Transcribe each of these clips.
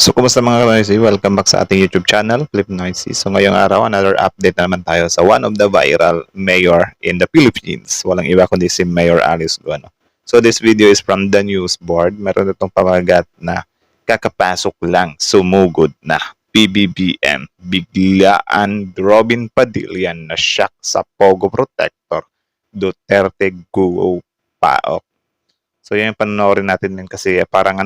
So, kumusta mga ka-Noisy? Welcome back sa ating YouTube channel, Flip Noisy. So, ngayong araw, another update na naman tayo sa one of the viral mayor in the Philippines. Walang iba kundi si Mayor Alice Guano. So, this video is from the news board. Meron itong pamagat na kakapasok lang, sumugod na. PBBM, biglaan Robin Padilla na shock sa Pogo Protector, Duterte Guo Paok. So, yun yung panoorin natin din kasi parang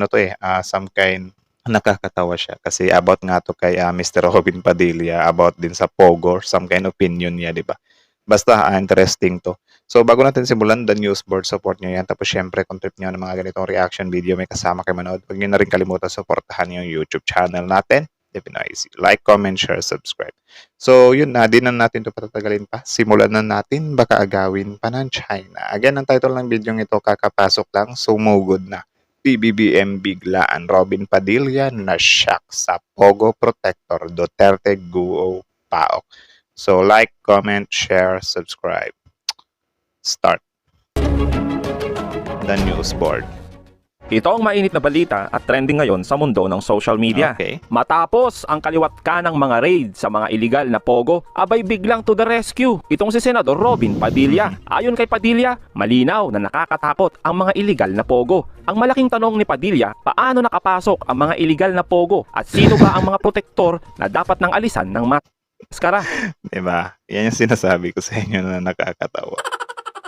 some kind nakakatawa siya kasi about nga to kay Mr. Robin Padilla about din sa Pogo, some kind of opinion niya, di ba? Basta interesting to. So bago natin simulan, the news board, support nyo yan. Tapos syempre, kung trip nyo ng mga ganitong reaction video, may kasama kayo manood. Huwag nyo na rin kalimutan supportahan yung YouTube channel natin. Definitely. Like, comment, share, subscribe. So yun na, di na natin to patatagalin pa. Simulan na natin, baka agawin pa ng China. Again, ang title ng video ito, kakapasok lang, sumugod na. PBBM biglaan Robin Padilla na shock sa Pogo Protector, Duterte Guo Paok. So like, comment, share, subscribe. Start. The news board. Ito ang mainit na balita at trending ngayon sa mundo ng social media. Okay. Matapos ang kaliwat kanang mga raid sa mga iligal na pogo, abay biglang to the rescue itong si Senador Robin Padilla. Ayon kay Padilla, malinaw na nakakatakot ang mga iligal na pogo. Ang malaking tanong ni Padilla, paano nakapasok ang mga iligal na pogo at sino ba ang mga protektor na dapat nang alisan ng maskara? Diba? Yan yung sinasabi ko sa inyo na nakakatawa.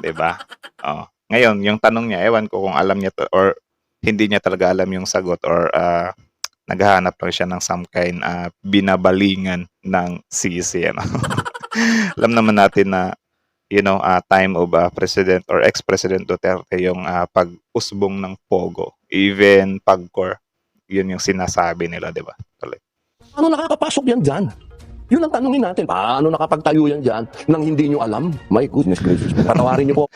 Diba? Oh. Ngayon, yung tanong niya, ewan ko kung alam niya to, or hindi niya talaga alam yung sagot, or naghahanap lang siya ng some kind binabalingan ng sisi. Ano? Alam naman natin na time of President or ex-President Duterte yung pag-usbong ng Pogo, even pagkor, yun yung sinasabi nila, di ba? Paano nakakapasok yan dyan? Yun ang tanungin natin. Paano nakapagtayo yan dyan nang hindi nyo alam? My goodness gracious. Patawarin nyo po.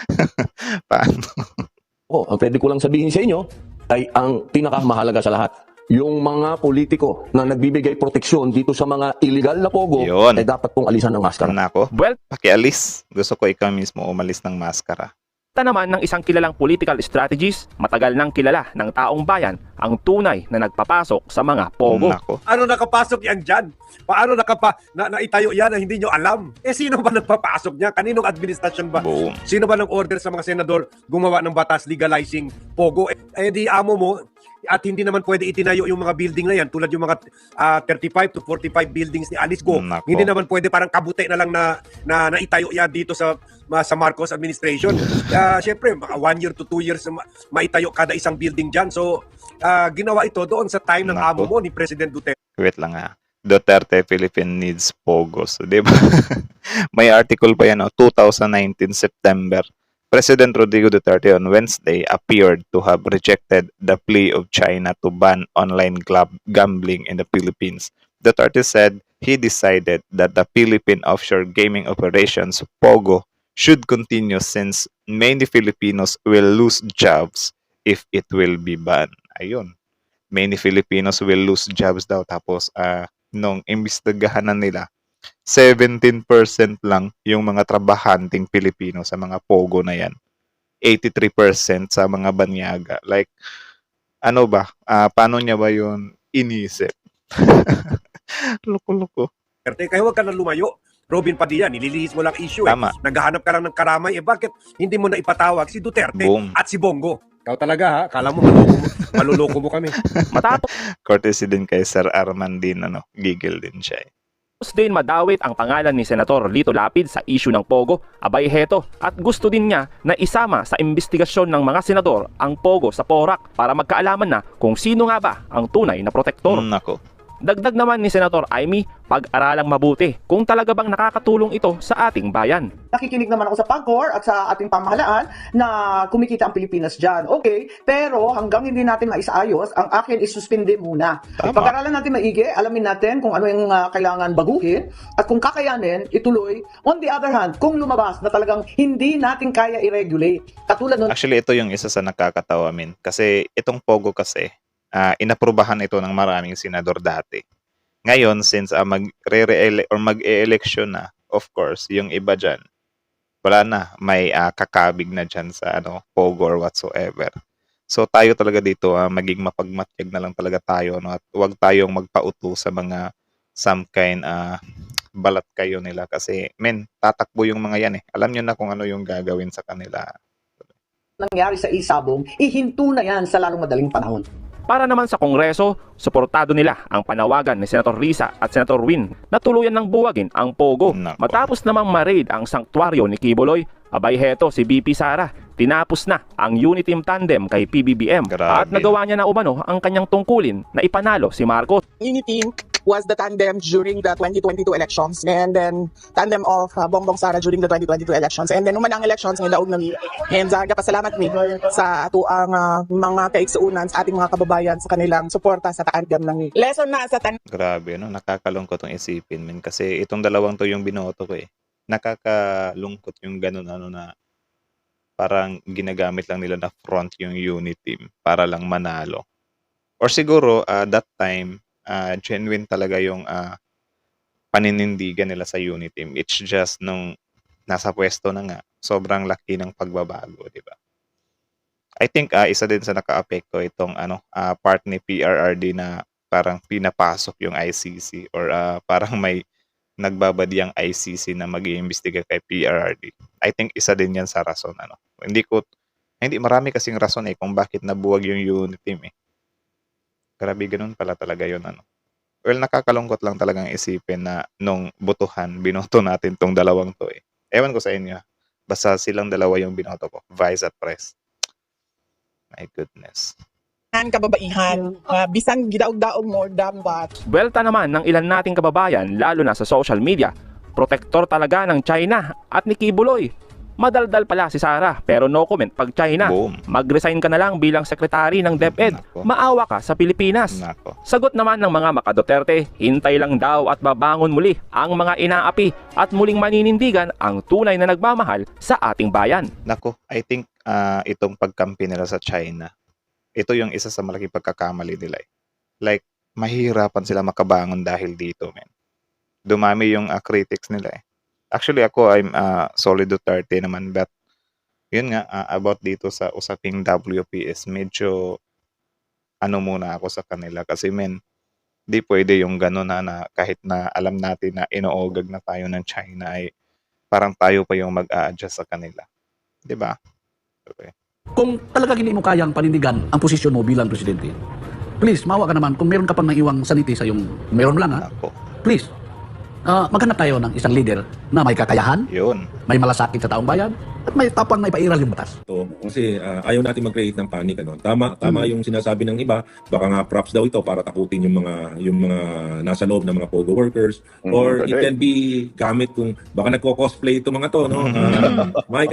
Paano? Ang pwede ko lang sabihin sa inyo ay ang pinakamahalaga sa lahat. Yung mga politiko na nagbibigay proteksyon dito sa mga illegal na pogo, Yun. ay dapat pong alisan ng maskara. Nako, Well, pakialis. Gusto ko ikaw mismo umalis ng maskara. ito naman ng isang kilalang political strategist, matagal nang kilala ng taong bayan ang tunay na nagpapasok sa mga pogo. Nako. Ano nakapasok yan dyan? Paano naitayo yan na hindi nyo alam? Sino ba nagpapasok niya? Kaninong administrasyon ba? Boom. Sino ba nag-order sa mga senador gumawa ng batas legalizing pogo? Di amo mo, at hindi naman pwede itinayo yung mga building na yan tulad yung mga 35 to 45 buildings ni Alice Go. Nako. Hindi naman pwede parang kabute na lang na itayo yan dito sa Marcos administration. Siyempre, mga 1 year to 2 years maitayo kada isang building dyan. So, ginawa ito doon sa time ng Nako. amo mo ni President Duterte. Wait lang Duterte Philippine needs Pogos. Di ba? May article pa yan, 2019 September. President Rodrigo Duterte on Wednesday appeared to have rejected the plea of China to ban online gambling in the Philippines. Duterte said he decided that the Philippine offshore gaming operations, POGO, should continue since many Filipinos will lose jobs if it will be banned. Ayun. Many Filipinos will lose jobs daw. Tapos, nung imbestigahan na nila, 17% lang yung mga trabahanteng Pilipino sa mga pogo na yan. 83% sa mga banyaga. Like, ano ba? Paano niya ba yun inisip? Loko-loko. Kaya huwag ka na lumayo. Robin Padilla, nililihis mo lang issue. Tama. Naghahanap ka lang ng karamay. Bakit hindi mo na ipatawag si Duterte Boom. at si Bongo? Ikaw talaga ha? Kala mo maluloko mo kami. Matapos Courtesy din kay Sir Arman din, gigil din siya. din madawit ang pangalan ni Senator Lito Lapid sa issue ng pogo, abay heto at gusto din niya na isama sa investigasyon ng mga senador ang pogo sa PORAC para magkaalaman na kung sino nga ba ang tunay na protektor. Nako. Dagdag naman ni Senator Amy, pag-aralang mabuti kung talaga bang nakakatulong ito sa ating bayan. Nakikinig naman ako sa PAGCOR at sa ating pamahalaan na kumikita ang Pilipinas dyan. Okay, pero hanggang hindi natin maisaayos, ang akin is suspende muna. Tama. Pag-aralan natin maigi, alamin natin kung ano yung kailangan baguhin at kung kakayanin, ituloy. On the other hand, kung lumabas na talagang hindi natin kaya i-regulate, katulad nun, Actually, ito yung isa sa nakakatawa, kasi itong Pogo kasi, inaprubahan ito ng maraming senador dati. Ngayon, since mag-e-election na, of course, yung iba dyan, wala na, may kakabig na dyan sa Pogo or whatsoever. So tayo talaga dito maging mapagmatyag na lang talaga tayo, no, at huwag tayong magpauto sa mga some kind balat kayo nila kasi men tatakbo yung mga yan eh. Alam nyo na kung ano yung gagawin sa kanila. nangyari sa isabong, ihinto na yan sa lalong madaling panahon. Para naman sa Kongreso, suportado nila ang panawagan ni Senator Risa at Senator Win na tuluyan ng buwagin ang Pogo. Nako. Matapos namang ma-raid ang sanktuaryo ni Kibuloy, abay heto si BP Sara, tinapos na ang Uniteam Tandem kay PBBM Grabe. at nagawa niya na umano ang kanyang tungkulin na ipanalo si Marcos. Unity was the tandem during the 2022 elections, and then tandem of Bongbong Sara during the 2022 elections, and then umanang elections ng laog nami. And pasalamat mi sa ato ang mga kaigsuunan sa ating mga kababayan sa kanilang suporta sa tandem ng lesson na sa Grabe, no? Nakakalungkot tong isipin, men. Kasi itong dalawang to yung binoto ko eh. Nakakalungkot yung ganun, ano na parang ginagamit lang nila na front yung unit team para lang manalo. Or siguro, that time, genuine talaga yung paninindigan nila sa unit team. It's just nung nasa pwesto na nga, sobrang laki ng pagbabago, di ba? I think isa din sa naka-apekto itong part ni PRRD na parang pinapasok yung ICC or parang may nagbabadiyang ICC na mag-iimbestiga kay PRRD. I think isa din yan sa rason. Hindi marami kasing rason kung bakit nabuwag yung unit team eh. Grabe, ganun pala talaga yun. Well, nakakalungkot lang talagang isipin na nung botohan, binoto natin tong dalawang to eh. Ewan ko sa inyo. Basta silang dalawa yung binoto ko. Vice at Pres. My goodness. kababaihan. Bisan gidaog-daog mo dapat. Welta naman ng ilan nating kababayan lalo na sa social media. Protektor talaga ng China at ni Kibuloy. Madaldal pala si Sara pero no comment pag China. Boom. Mag-resign ka na lang bilang sekretary ng DepEd. Nako. Maawa ka sa Pilipinas. Nako. Sagot naman ng mga maka-Duterte, hintay lang daw at babangon muli ang mga inaapi at muling maninindigan ang tunay na nagmamahal sa ating bayan. Nako, I think itong pagkampi nila sa China, ito yung isa sa malaking pagkakamali nila eh. Like, mahirapan sila makabangon dahil dito, men. Dumami yung critics nila eh. Actually, ako, I'm solid Duterte naman, but yun nga, about dito sa usaping WPS, medyo muna ako sa kanila kasi men, di pwede yung gano'n na kahit na alam natin na inoogag na tayo ng China ay parang tayo pa yung mag-a-adjust sa kanila. Di ba? Okay. Kung talaga hindi mo kayang panindigan ang posisyon mo bilang presidente, please, mawa ka naman kung meron ka pang naiwang saniti sa yung meron lang Ako. please, maghanap tayo ng isang leader na may kakayahan, Yun. may malasakit sa taong bayan, at may tapang na ipairal yung batas. to kasi ayaw natin mag-create ng panic tama yung sinasabi ng iba, baka nga props daw ito para takutin yung mga nasa loob ng mga pogo workers, or it can be gamit kung baka nagko-cosplay ito mga to, no. Mike,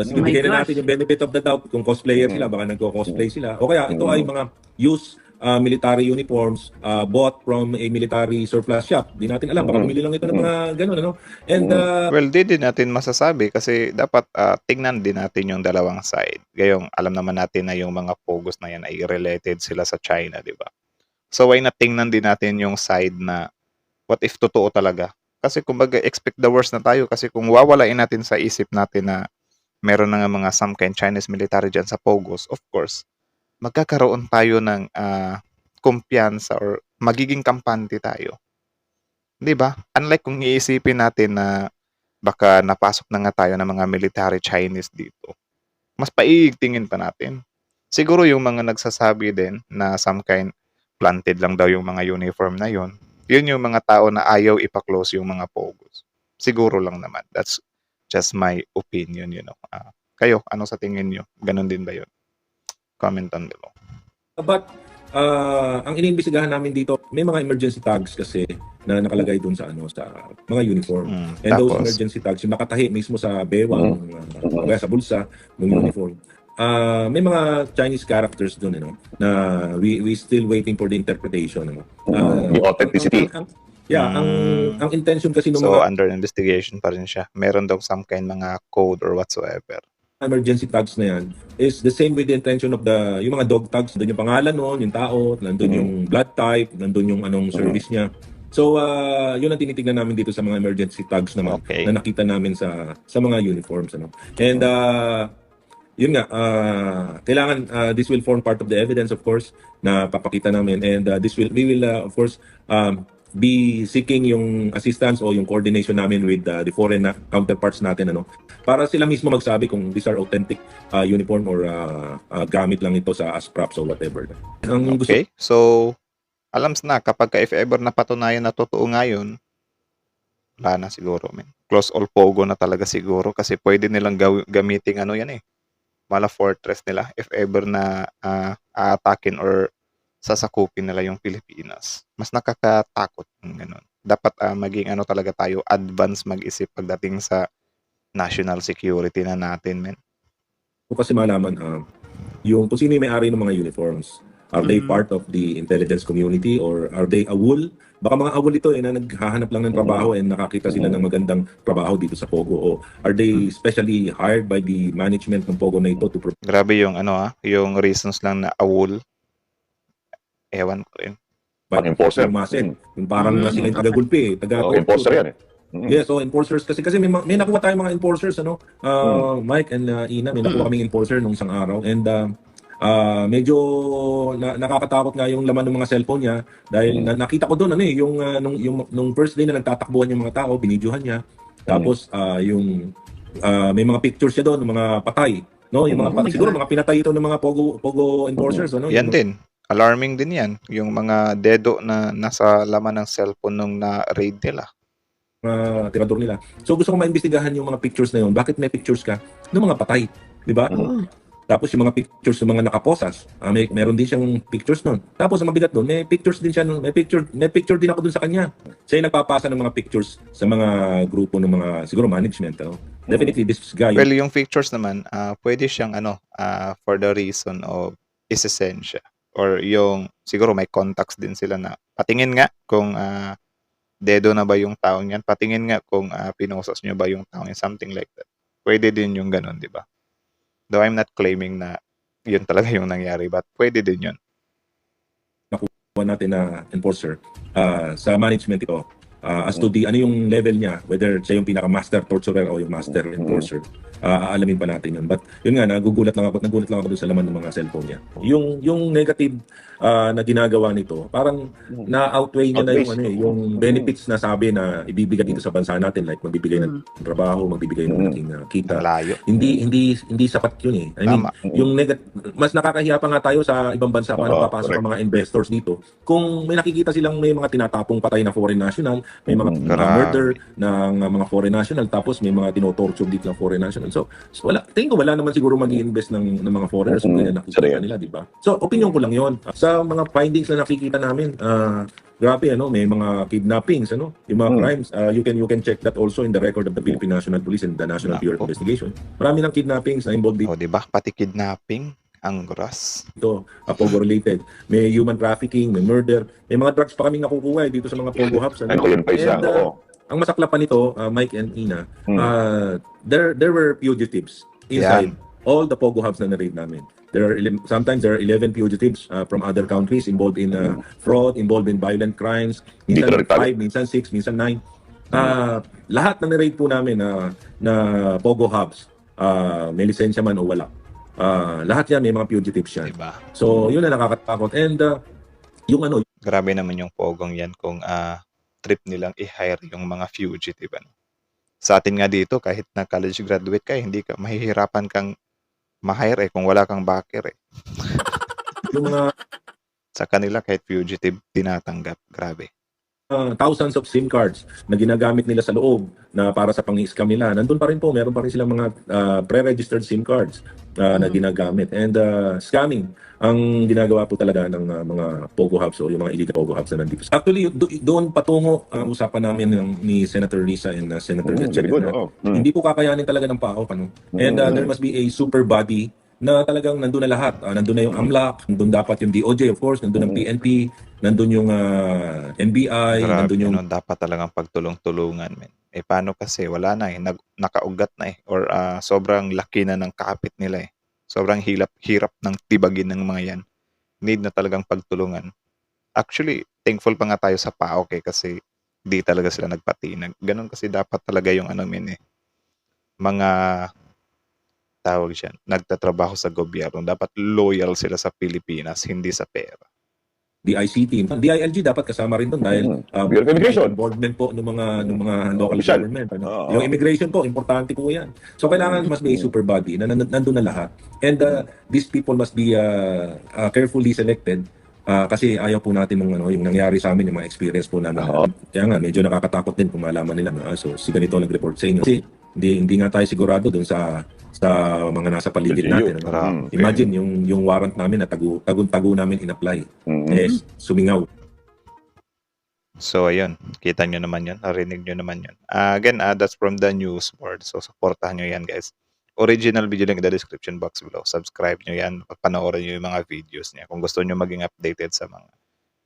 sige, bigyan na natin yung benefit of the doubt kung cosplayer sila, baka nagko-cosplay sila, o kaya ito ay mga use military uniforms bought from a military surplus shop. Di natin alam, baka bumili lang ito ng mga ganun, ano. And Well, di din natin masasabi kasi dapat tingnan din natin yung dalawang side. Gayong alam naman natin na yung mga pogos na yan ay related sila sa China, di ba? So why not tingnan din natin yung side na what if totoo talaga? Kasi kumbaga expect the worst na tayo kasi kung wawalain natin sa isip natin na meron na nga mga some kind Chinese military dyan sa pogos, of course, magkakaroon tayo ng kumpiyansa or magiging kampante tayo. 'Di ba? Unlike kung iisipin natin na baka napasok na nga tayo ng mga military Chinese dito. Mas paiigtingin pa natin. Siguro yung mga nagsasabi din na some kind planted lang daw yung mga uniform na yon. Yun yung mga tao na ayaw ipa-close yung mga pogos. Siguro lang naman. That's just my opinion, you know. Kayo, ano sa tingin nyo? Ganon din ba yun? Comment down below. But ang iniimbestigahan namin dito, may mga emergency tags kasi na nakalagay dun sa sa mga uniform. And those emergency tags, yung nakatahi mismo sa bewang, kaya sa bulsa ng uniform. May mga Chinese characters dun, na we still waiting for the interpretation, The authenticity. Ang intention kasi ng So, mga under investigation pa rin siya. Meron daw some kind mga code or whatsoever. emergency tags na yan is the same with the intention of yung mga dog tags. Nandun yung pangalan nun, yung tao, nandun yung blood type, nandun yung anong service niya. So, yun ang tinitignan namin dito sa mga emergency tags naman Okay. na nakita namin sa mga uniforms. And yun nga, kailangan this will form part of the evidence, of course, na papakita namin, and we will of course be seeking yung assistance o yung coordination namin with the foreign counterparts natin, ano, para sila mismo magsabi kung these are authentic uniform or gamit lang ito sa as props or whatever. Ang gusto Okay, so alam na kapag if ever napatunayan na totoo nga yun, wala na siguro, men. Close all pogo na talaga siguro kasi pwede nilang gamitin ano yan eh. Mala fortress nila if ever na aatakin or sasakupin nila yung Pilipinas. Mas nakakatakot yung ganun. Dapat maging ano talaga tayo, advance mag-isip pagdating sa national security na natin, men. ko kasi malaman yung kung sino yung may-ari ng mga uniforms. Are they part of the intelligence community or are they awol? Baka mga awol ito na naghahanap lang ng trabaho and nakakita sila ng magandang trabaho dito sa Pogo. O are they specially hired by the management ng Pogo na ito to Grabe yung ano yung reasons lang na awol. Ewan ko rin. Pang-enforcer. Yung parang sila yung taga-gulpi, Enforcer yan eh. Yes, so enforcers kasi may nakuha tayong mga enforcers, ano, Mike and Ina, may nakuha kaming enforcer nung isang araw, and medyo nakakatakot nga yung laman ng mga cellphone niya dahil nakita ko doon ano yung nung first day na nagtatakbuhan yung mga tao, binidyohan niya. Tapos may mga pictures siya doon ng mga patay, no, yung mga siguro mga pinatay ito ng mga pogo enforcers, ano. Yan din. Alarming din yan. Yung mga dedo na nasa laman ng cellphone nung na-raid nila. Mga tirador nila. So gusto ko maimbestigahan yung mga pictures na yun. Bakit may pictures ka ng mga patay? Di ba? Tapos yung mga pictures ng mga nakaposas. Meron din siyang pictures nun. Tapos ang mabigat doon, may pictures din siya. May picture din ako doon sa kanya. Siya yung nagpapasa ng mga pictures sa mga grupo ng mga, siguro management. Definitely this guy. Well, yung pictures naman, pwede siyang for the reason of isesensya. Or yung, siguro may contacts din sila na patingin nga kung dedo na ba yung taong yan. Patingin nga kung pinosas nyo ba yung taong yan. Something like that. Pwede din yung ganun, di ba? Though I'm not claiming na yun talaga yung nangyari, but pwede din yun. Nakuha natin na enforcer sa management ito as to the ano yung level niya, whether siya yung pinaka-master torturer o yung master enforcer. Aalamin pa natin yun. But yun nga, nagulat lang ako doon sa laman ng mga cellphone niya. Yung negative na ginagawa nito, parang na-outweigh niya na yung benefits na sabi na ibibigay dito sa bansa natin, like magbibigay ng trabaho, magbibigay ng malaking kita. Layo. Hindi sapat yun eh. I mean, Tama. yung mas nakakahiya pa nga tayo sa ibang bansa paano papasok ang mga investors dito. Kung may nakikita silang may mga tinatapong patay na foreign national, may mga murder ng mga foreign national, tapos may mga tinotorture dito ng foreign national. So tingin ko wala naman siguro mag-i-invest ng mga foreigners kung ganyan nakikita nila, di ba? So opinion ko lang yon. Sa mga findings na nakikita namin, grabe, may mga kidnappings, yung mga crimes. You can check that also in the record of the Philippine National Police and the National Bureau of Investigation. Marami ng kidnappings na involved dito. O, di ba? Pati kidnapping, ang gross. Pogo related. May human trafficking, may murder. May mga drugs pa kaming nakukuha dito sa mga Pogo hubs. Yun pa isa. Ang masakla pa nito, Mike and Ina, there were fugitives inside all the Pogo hubs na na-raid namin. Sometimes there are 11 fugitives from other countries involved in fraud, involved in violent crimes. Minsan 5, minsan 6, minsan 9. Lahat na na-raid po namin na Pogo hubs, may lisensya man o wala. Lahat yan may mga fugitives yan. Diba? So yun na nakakatakot. And yung Grabe naman yung pogong yan kung trip nilang i-hire yung mga fugitive. Sa atin nga dito, kahit na college graduate ka, hindi ka mahihirapan kang ma-hire kung wala kang backer yung mga Sa kanila, kahit fugitive, tinatanggap. Grabe. thousands of SIM cards na ginagamit nila sa loob na para sa pang-scam nila. Nandun pa rin po, meron pa rin silang mga pre-registered SIM cards na ginagamit. And scamming ang ginagawa po talaga ng mga Pogo hubs o yung mga illegal Pogo hubs na nandito. Actually, doon patungo ang usapan namin ni Senator Risa and Senator Gatchalian na hindi po kakayanin talaga ng PAOK. And there must be a super body na talagang nandun na lahat. Nandun na yung AMLAC, nandun dapat yung DOJ, of course, nandun ang PNP, nandun yung NBI, Grabe, nandun yung dapat talagang pagtulong-tulungan, men. Paano kasi wala na nakaugat na or sobrang laki na ng kapit nila Sobrang hirap ng tibagin ng mga yan. Need na talagang pagtulungan. Actually, thankful pa nga tayo sa PAOK kasi di talaga sila nagpatinag. Ganun kasi dapat talaga yung mga tawag diyan, nagtatrabaho sa gobyerno. Dapat loyal sila sa Pilipinas, hindi sa pera. DICT. DILG dapat kasama rin doon dahil Bureau of Immigration. involvement po ng mga local Official. government. Ano. Oo. Yung immigration po, importante po yan. So kailangan mas may super body na nandun na lahat. And these people must be carefully selected kasi ayaw po natin yung nangyari sa amin, yung mga experience po namin. Kaya nga, medyo nakakatakot din kung malaman nila. So si ganito nag-report sa inyo. Kasi hindi nga tayo sigurado dun sa mga nasa paligid natin. Ano? Imagine yung warrant namin na tagun-tago namin in-apply. Sumingaw. So ayun, kita nyo naman yun, narinig nyo naman yun. Again, that's from the news board. So supportahan nyo yan, guys. Original video link in the description box below. Subscribe nyo yan, panoorin nyo yung mga videos niya kung gusto nyo maging updated sa mga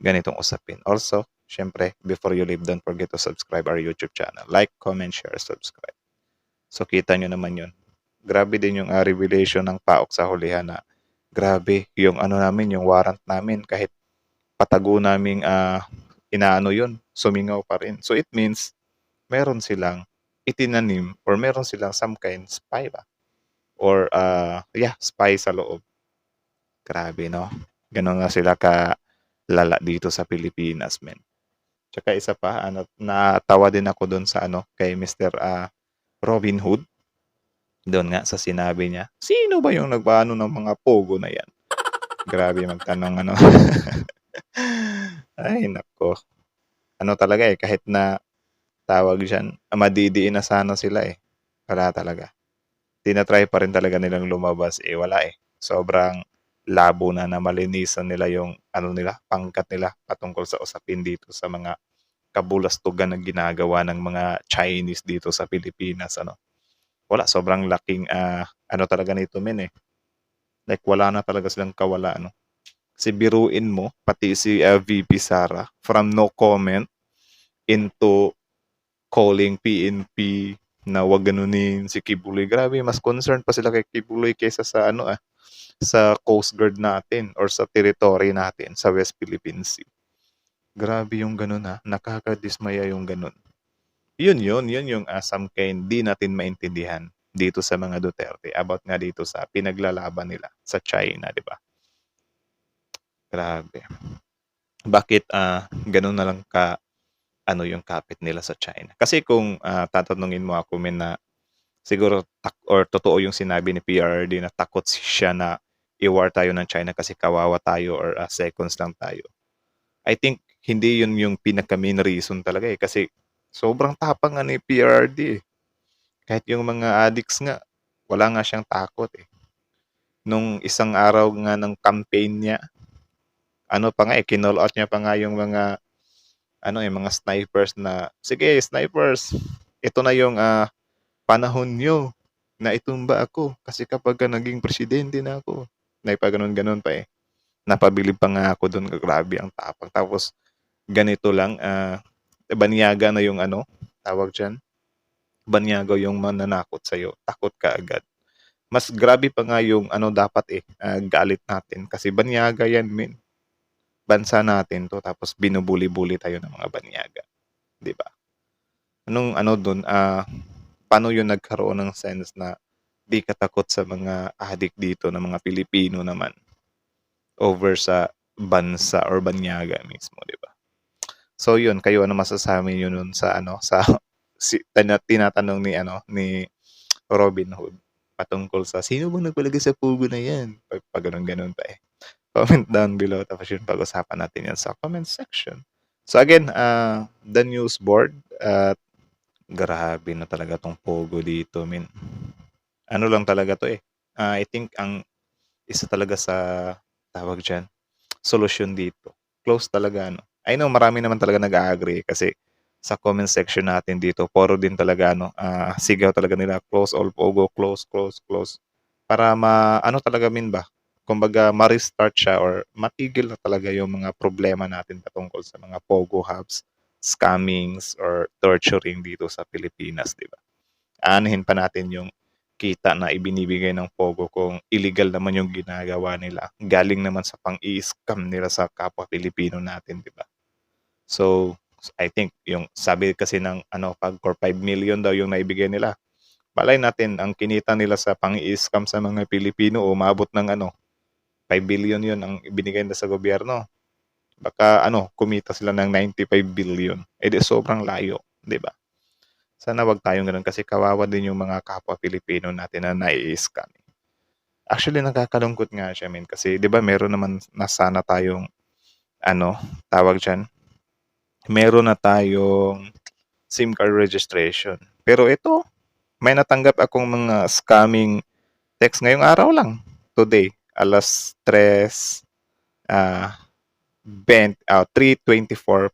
ganitong usapin. Also, syempre, before you leave, don't forget to subscribe our YouTube channel. Like, comment, share, subscribe. So kita nyo naman yun. Grabe din yung revelation ng PAOK sa hulihan na grabe yung namin, yung warrant namin kahit patago naming inaano yun, sumingaw pa rin. So it means meron silang itinanim or meron silang some kind spy ba? Or spy sa loob. Grabe, no? Ganon nga sila kalala dito sa Pilipinas, men. Tsaka isa pa, natawa din ako doon sa kay Mr. Robin Hood. Doon nga sa sinabi niya, sino ba yung nagpaano ng mga pogo na yan? Grabe magtanong Ay, nako. Talaga kahit na tawag dyan, madidiin na sana sila Wala talaga. Tinatry pa rin talaga nilang lumabas wala Sobrang labo na malinisan nila yung nila, pangkat nila patungkol sa usapin dito sa mga kabulastugan na ginagawa ng mga Chinese dito sa Pilipinas, Wala, sobrang laking talaga nito, men Like wala na talaga silang kawala, Kasi biruin mo, pati si VP Sara, from no comment into calling PNP na wag ganunin si Kibuloy. Grabe, mas concerned pa sila kay Kibuloy kaysa sa sa Coast Guard natin or sa territory natin sa West Philippine Sea. Grabe yung ganun nakakadismaya yung ganun. Yun yung some kind di natin maintindihan dito sa mga Duterte about nga dito sa pinaglalaban nila sa China, di ba? Grabe. Bakit ganun na lang yung kapit nila sa China? Kasi kung tatanungin mo ako, men, na siguro or totoo yung sinabi ni PRD na takot siya na i-war tayo ng China kasi kawawa tayo or seconds lang tayo. I think hindi yun yung pinaka-main reason talaga kasi sobrang tapang nga ni PRD Kahit yung mga addicts nga, wala nga siyang takot Nung isang araw nga ng campaign niya, kinall out niya pa nga yung mga yung mga snipers na, sige, snipers, ito na yung panahon nyo na itumba ako kasi kapag naging presidente na ako, naipaganon-ganon pa napabilib pa nga ako doon, grabe ang tapang. Tapos ganito lang, banyaga na yung tawag dyan, banyaga yung mananakot sa'yo, takot ka agad. Mas grabe pa nga yung dapat galit natin kasi banyaga yan, men. Bansa natin to, tapos binubuli-buli tayo ng mga banyaga, di ba? Anong doon, paano yun nagkaroon ng sense na di ka takot sa mga addict dito ng mga Pilipino naman over sa bansa or banyaga mismo, di ba? So yun, kayo masasabi niyo nun sa sa tinatanong ni Robin Hood patungkol sa sino bang nagpalagay sa pugo na yan? Pag ganun pa Comment down below, tapos yun pag-usapan natin yan sa comment section. So again, the news board, grabe na talaga tong pogo dito, min. Lang talaga to I think ang isa talaga sa tawag dyan, solusyon dito. Close talaga, I know marami naman talaga nag-agree kasi sa comment section natin dito, puro din talaga, sigaw talaga nila, close all pogo, close. Para talaga, min ba? Kumbaga, ma-restart siya or matigil na talaga yung mga problema natin patungkol sa mga pogo hubs, scammings, or torturing dito sa Pilipinas, di ba? Anuhin pa natin yung kita na ibinibigay ng pogo kung illegal naman yung ginagawa nila. Galing naman sa pang-i-scam nila sa kapwa Pilipino natin, di ba? So, I think yung sabi kasi ng pag 5 million daw yung naibigay nila, Malay natin, ang kinita nila sa pang-i-scam sa mga Pilipino, umabot ng 5 billion yun ang ibinigay nila sa gobyerno. Baka kumita sila ng 95 billion. Di sobrang layo, di ba? Sana wag tayong ganun kasi kawawa din yung mga kapwa Pilipino natin na nai-scam. Actually, nakakalungkot nga siya, men. Kasi, di ba, meron naman na sana tayong, tawag dyan, meron na tayong SIM card registration. Pero ito, may natanggap akong mga scamming text ngayong araw lang. Today, alas 3:24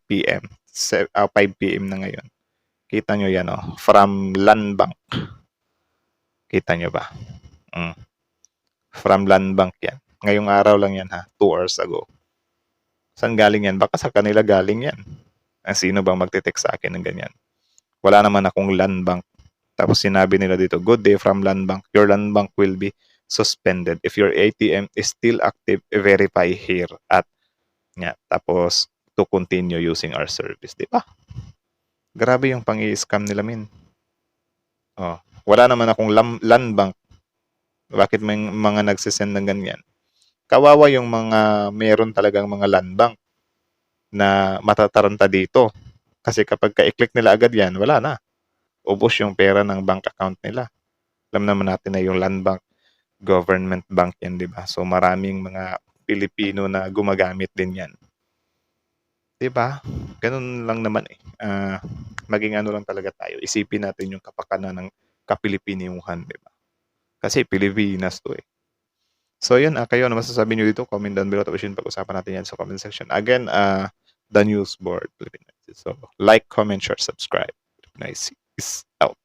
p.m. 5 p.m. na ngayon. Kita nyo yan, from Landbank. Kita nyo ba? From Landbank yan. Ngayong araw lang yan, 2 hours ago. Saan galing yan? Baka sa kanila galing yan. Sino bang magte-text sa akin ng ganyan? Wala naman akong Landbank. Tapos sinabi nila dito, good day from Landbank. Your Landbank will be suspended. If your ATM is still active, verify here at tapos to continue using our service. Di ba? Grabe yung pang-i-scam nila, min. Wala naman akong Landbank. Bakit may mga nagsisend ng ganyan? Kawawa yung mga meron talagang mga Landbank na matataranta dito. Kasi kapag ka-click nila agad yan, wala na. Ubos yung pera ng bank account nila. Alam naman natin na yung Landbank, government bank yan, di ba? So maraming mga Pilipino na gumagamit din yan. Di ba? Ganun lang naman eh. Maging lang talaga tayo. Isipin natin yung kapakanan ng kapilipininuhan, di ba? Kasi Pilipinas to eh. So yun, kayo, ano masasabi nyo dito? Comment down below. Tapos yun, pag-usapan natin yan sa comment section. Again, the news board. So like, comment, share, subscribe. Nice. Peace out.